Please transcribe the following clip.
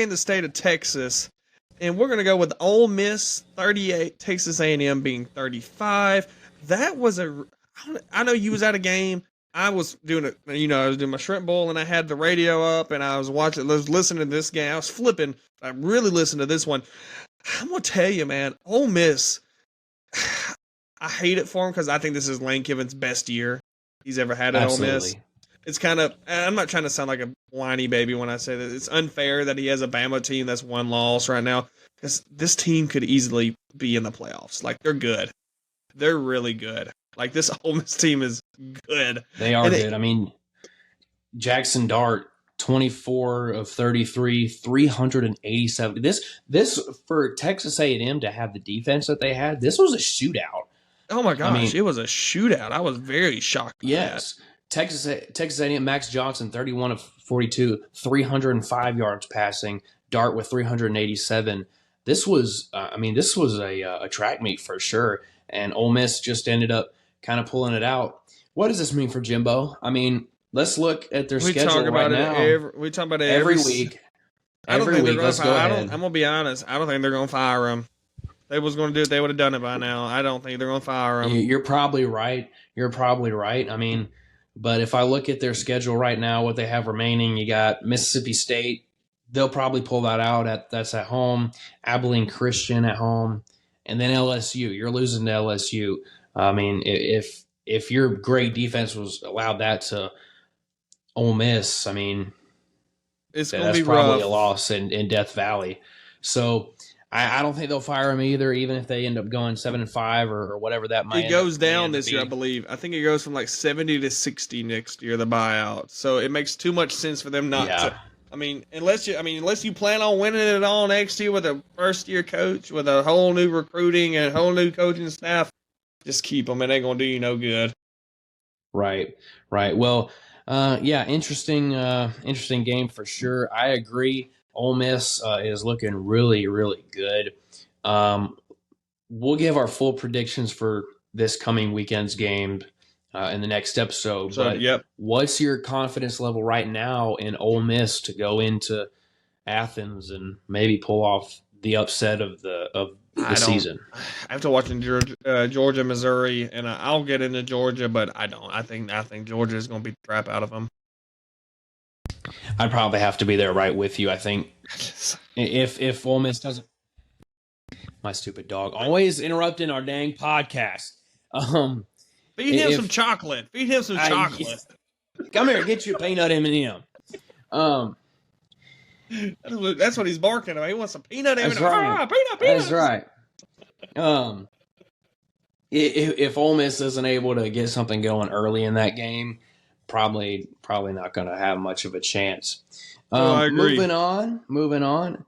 in the state of Texas, and we're going to go with Ole Miss 38, Texas A&M being 35. That was I know you was at a game. I was doing it, I was doing my shrimp bowl, and I had the radio up, and I was listening to this game. I was flipping. I really listened to this one. I'm going to tell you, man, Ole Miss, I hate it for him because I think this is Lane Kiffin's best year he's ever had at Ole Miss. It's kind of, I'm not trying to sound like a whiny baby when I say that. It's unfair that he has a Bama team that's one loss right now, because this team could easily be in the playoffs. Like, they're good. They're really good. Like, this Ole Miss team is good. They are good. I mean, Jackson Dart, 24 of 33, 387. This for Texas A&M to have the defense that they had, this was a shootout. Oh my gosh, it was a shootout. I was very shocked by that. Texas A&M, Max Johnson, 31 of 42, 305 yards passing. Dart with 387. This was a track meet for sure. And Ole Miss just ended up kind of pulling it out. What does this mean for Jimbo? I mean, let's look at their schedule right now. We talk about it every week. Every week. Let's go ahead. I'm gonna be honest. I don't think they're gonna fire him. If they was gonna do it, they would have done it by now. I don't think they're gonna fire him. You're probably right. I mean, but if I look at their schedule right now, what they have remaining, you got Mississippi State. They'll probably pull that out. That's at home. Abilene Christian at home, and then LSU. You're losing to LSU. I mean, if your great defense was allowed that to Ole Miss, I mean, it's going to be probably rough. A loss in Death Valley. So I don't think they'll fire him either, even if they end up going 7-5 or whatever that might. It goes down this year, I believe. I think it goes from like 70 to 60 next year, the buyout. So it makes too much sense for them not to. I mean, unless you plan on winning it all next year with a first-year coach, with a whole new recruiting and a whole new coaching staff, just keep them. It ain't going to do you no good. Right. Well, interesting game for sure. I agree. Ole Miss is looking really, really good. We'll give our full predictions for this coming weekend's game in the next episode. What's your confidence level right now in Ole Miss to go into Athens and maybe pull off the upset of the season? I have to watch in Georgia, Missouri, and I'll get into Georgia, but I don't. I think Georgia is going to beat the crap out of them. I'd probably have to be there right with you. I think if Ole Miss doesn't, my stupid dog always interrupting our dang podcast. Feed him some chocolate. Come here, get you a peanut M&M. That's what he's barking about. He wants some peanut M&M. Right. Peanut. That's right. If Ole Miss isn't able to get something going early in that game, probably not going to have much of a chance. I agree. Moving on.